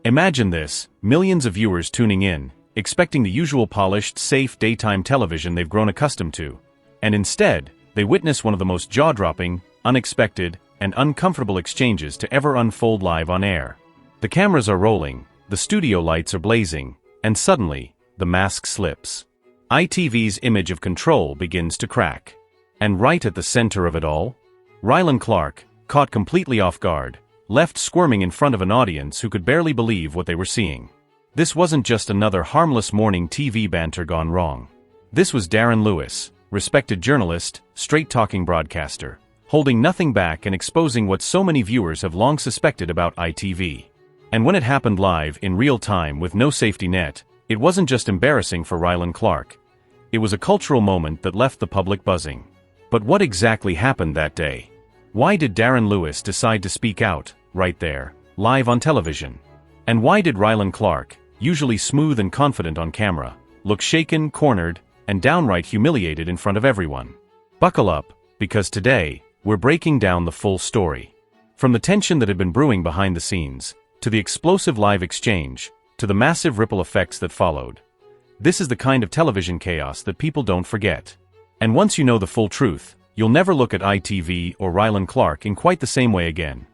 Imagine this, millions of viewers tuning in, expecting the usual polished, safe daytime television they've grown accustomed to. And instead, they witness one of the most jaw-dropping, unexpected, and uncomfortable exchanges to ever unfold live on air. The cameras are rolling, the studio lights are blazing, and suddenly, the mask slips. ITV's image of control begins to crack. And right at the center of it all, Rylan Clark, caught completely off guard, left squirming in front of an audience who could barely believe what they were seeing. This wasn't just another harmless morning TV banter gone wrong. This was Darren Lewis, respected journalist, straight-talking broadcaster, holding nothing back and exposing what so many viewers have long suspected about ITV. And when it happened live in real time with no safety net, it wasn't just embarrassing for Rylan Clark. It was a cultural moment that left the public buzzing. But what exactly happened that day? Why did Darren Lewis decide to speak out, right there, live on television? And why did Rylan Clark, usually smooth and confident on camera, look shaken, cornered, and downright humiliated in front of everyone? Buckle up, because today, we're breaking down the full story. From the tension that had been brewing behind the scenes, to the explosive live exchange, to the massive ripple effects that followed. This is the kind of television chaos that people don't forget. And once you know the full truth, you'll never look at ITV or Rylan Clark in quite the same way again.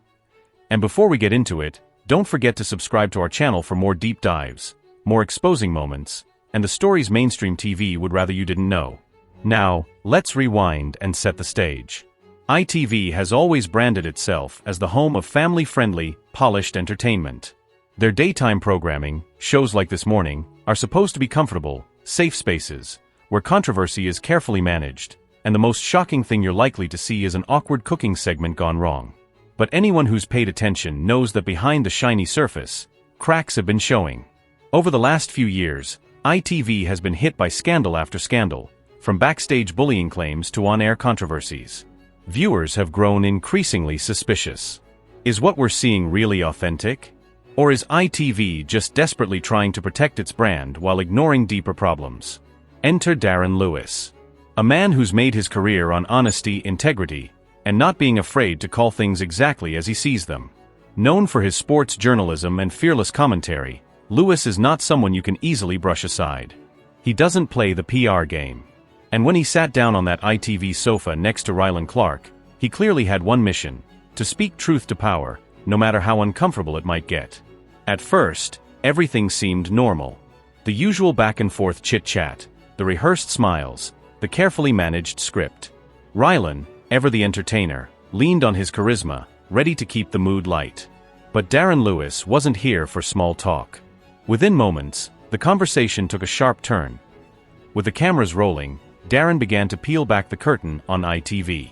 And before we get into it, don't forget to subscribe to our channel for more deep dives, more exposing moments, and the stories mainstream TV would rather you didn't know. Now, let's rewind and set the stage. ITV has always branded itself as the home of family-friendly, polished entertainment. Their daytime programming, shows like This Morning, are supposed to be comfortable, safe spaces, where controversy is carefully managed, and the most shocking thing you're likely to see is an awkward cooking segment gone wrong. But anyone who's paid attention knows that behind the shiny surface, cracks have been showing. Over the last few years, ITV has been hit by scandal after scandal, from backstage bullying claims to on-air controversies. Viewers have grown increasingly suspicious. Is what we're seeing really authentic? Or is ITV just desperately trying to protect its brand while ignoring deeper problems? Enter Darren Lewis. A man who's made his career on honesty, integrity, and not being afraid to call things exactly as he sees them. Known for his sports journalism and fearless commentary, Lewis is not someone you can easily brush aside. He doesn't play the PR game. And when he sat down on that ITV sofa next to Rylan Clark, he clearly had one mission: to speak truth to power, no matter how uncomfortable it might get. At first, everything seemed normal. The usual back-and-forth chit-chat, the rehearsed smiles, the carefully managed script. Rylan, ever the entertainer, leaned on his charisma, ready to keep the mood light. But Darren Lewis wasn't here for small talk. Within moments, the conversation took a sharp turn. With the cameras rolling, Darren began to peel back the curtain on ITV.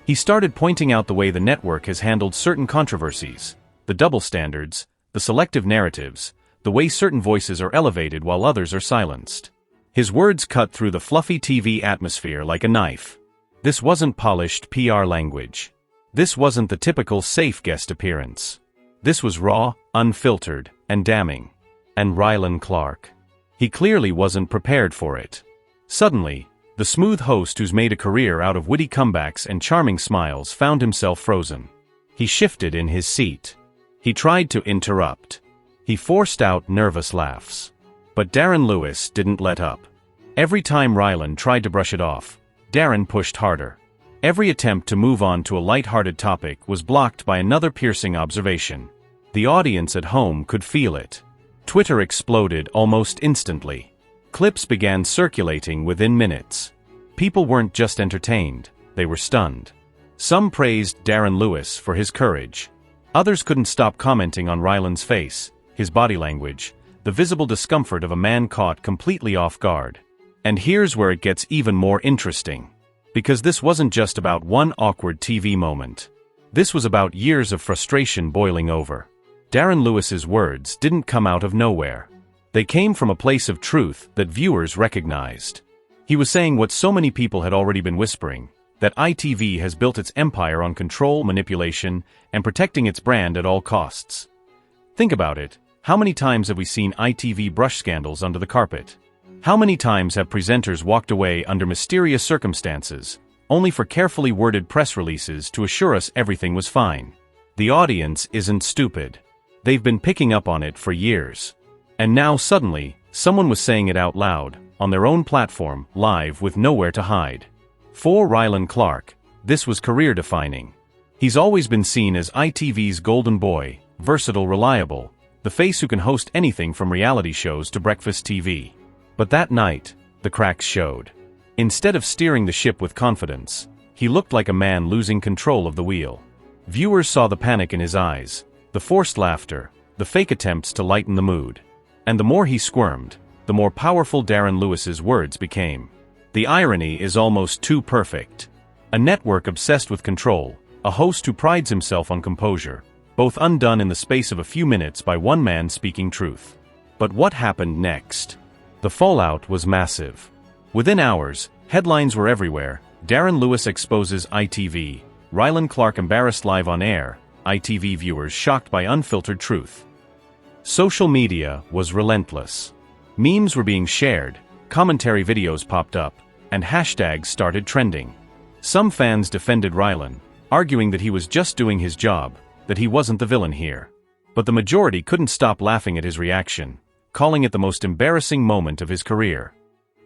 He started pointing out the way the network has handled certain controversies, the double standards, the selective narratives, the way certain voices are elevated while others are silenced. His words cut through the fluffy TV atmosphere like a knife. This wasn't polished PR language. This wasn't the typical safe guest appearance. This was raw, unfiltered, and damning. And Rylan Clark. He clearly wasn't prepared for it. Suddenly, the smooth host who's made a career out of witty comebacks and charming smiles found himself frozen. He shifted in his seat. He tried to interrupt. He forced out nervous laughs. But Darren Lewis didn't let up. Every time Rylan tried to brush it off, Darren pushed harder. Every attempt to move on to a light-hearted topic was blocked by another piercing observation. The audience at home could feel it. Twitter exploded almost instantly. Clips began circulating within minutes. People weren't just entertained, they were stunned. Some praised Darren Lewis for his courage. Others couldn't stop commenting on Rylan's face, his body language, the visible discomfort of a man caught completely off guard. And here's where it gets even more interesting. Because this wasn't just about one awkward TV moment. This was about years of frustration boiling over. Darren Lewis's words didn't come out of nowhere. They came from a place of truth that viewers recognized. He was saying what so many people had already been whispering, that ITV has built its empire on control, manipulation, and protecting its brand at all costs. Think about it. How many times have we seen ITV brush scandals under the carpet? How many times have presenters walked away under mysterious circumstances, only for carefully worded press releases to assure us everything was fine? The audience isn't stupid. They've been picking up on it for years. And now suddenly, someone was saying it out loud, on their own platform, live with nowhere to hide. For Rylan Clark, this was career-defining. He's always been seen as ITV's golden boy, versatile, reliable, the face who can host anything from reality shows to breakfast TV. But that night, the cracks showed. Instead of steering the ship with confidence, he looked like a man losing control of the wheel. Viewers saw the panic in his eyes, the forced laughter, the fake attempts to lighten the mood. And the more he squirmed, the more powerful Darren Lewis's words became. The irony is almost too perfect. A network obsessed with control, a host who prides himself on composure, both undone in the space of a few minutes by one man speaking truth. But what happened next? The fallout was massive. Within hours, headlines were everywhere. Darren Lewis exposes ITV, Rylan Clark embarrassed live on air, ITV viewers shocked by unfiltered truth. Social media was relentless. Memes were being shared, commentary videos popped up, and hashtags started trending. Some fans defended Rylan, arguing that he was just doing his job, that he wasn't the villain here. But the majority couldn't stop laughing at his reaction, calling it the most embarrassing moment of his career.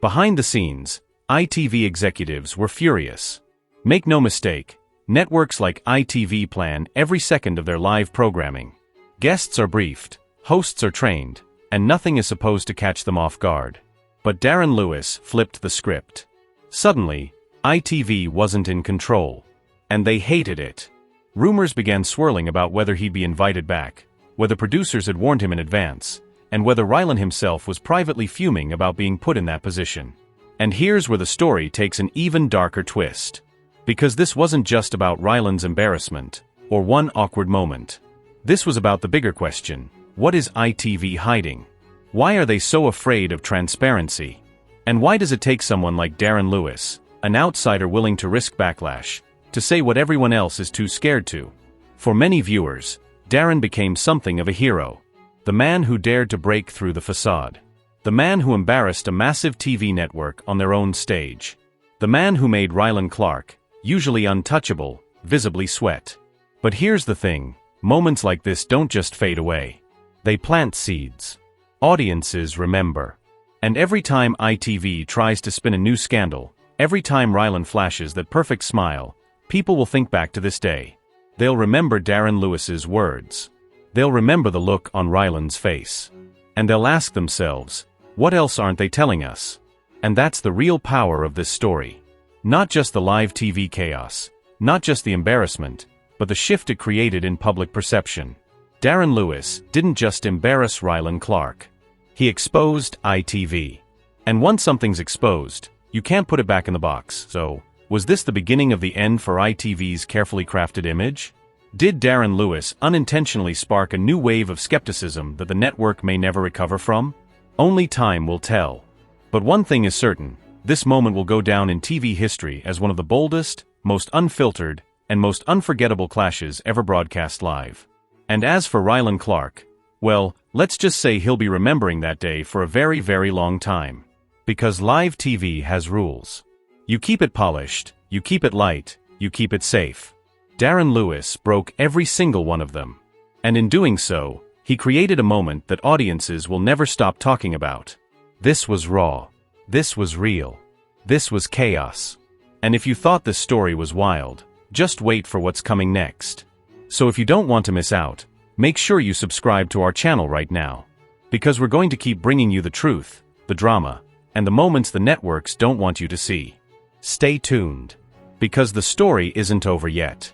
Behind the scenes, ITV executives were furious. Make no mistake, networks like ITV plan every second of their live programming. Guests are briefed, hosts are trained, and nothing is supposed to catch them off guard. But Darren Lewis flipped the script. Suddenly, ITV wasn't in control. And they hated it. Rumors began swirling about whether he'd be invited back, whether producers had warned him in advance, and whether Rylan himself was privately fuming about being put in that position. And here's where the story takes an even darker twist. Because this wasn't just about Rylan's embarrassment, or one awkward moment. This was about the bigger question: what is ITV hiding? Why are they so afraid of transparency? And why does it take someone like Darren Lewis, an outsider willing to risk backlash, to say what everyone else is too scared to? For many viewers, Darren became something of a hero. The man who dared to break through the facade. The man who embarrassed a massive TV network on their own stage. The man who made Rylan Clark, usually untouchable, visibly sweat. But here's the thing, moments like this don't just fade away. They plant seeds. Audiences remember. And every time ITV tries to spin a new scandal, every time Rylan flashes that perfect smile, people will think back to this day. They'll remember Darren Lewis's words. They'll remember the look on Rylan's face. And they'll ask themselves, what else aren't they telling us? And that's the real power of this story. Not just the live TV chaos, not just the embarrassment, but the shift it created in public perception. Darren Lewis didn't just embarrass Rylan Clark. He exposed ITV. And once something's exposed, you can't put it back in the box. So, was this the beginning of the end for ITV's carefully crafted image? Did Darren Lewis unintentionally spark a new wave of skepticism that the network may never recover from? Only time will tell. But one thing is certain, this moment will go down in TV history as one of the boldest, most unfiltered, and most unforgettable clashes ever broadcast live. And as for Rylan Clark, well, let's just say he'll be remembering that day for a very, very long time. Because live TV has rules. You keep it polished, you keep it light, you keep it safe. Darren Lewis broke every single one of them. And in doing so, he created a moment that audiences will never stop talking about. This was raw. This was real. This was chaos. And if you thought this story was wild, just wait for what's coming next. So if you don't want to miss out, make sure you subscribe to our channel right now. Because we're going to keep bringing you the truth, the drama, and the moments the networks don't want you to see. Stay tuned. Because the story isn't over yet.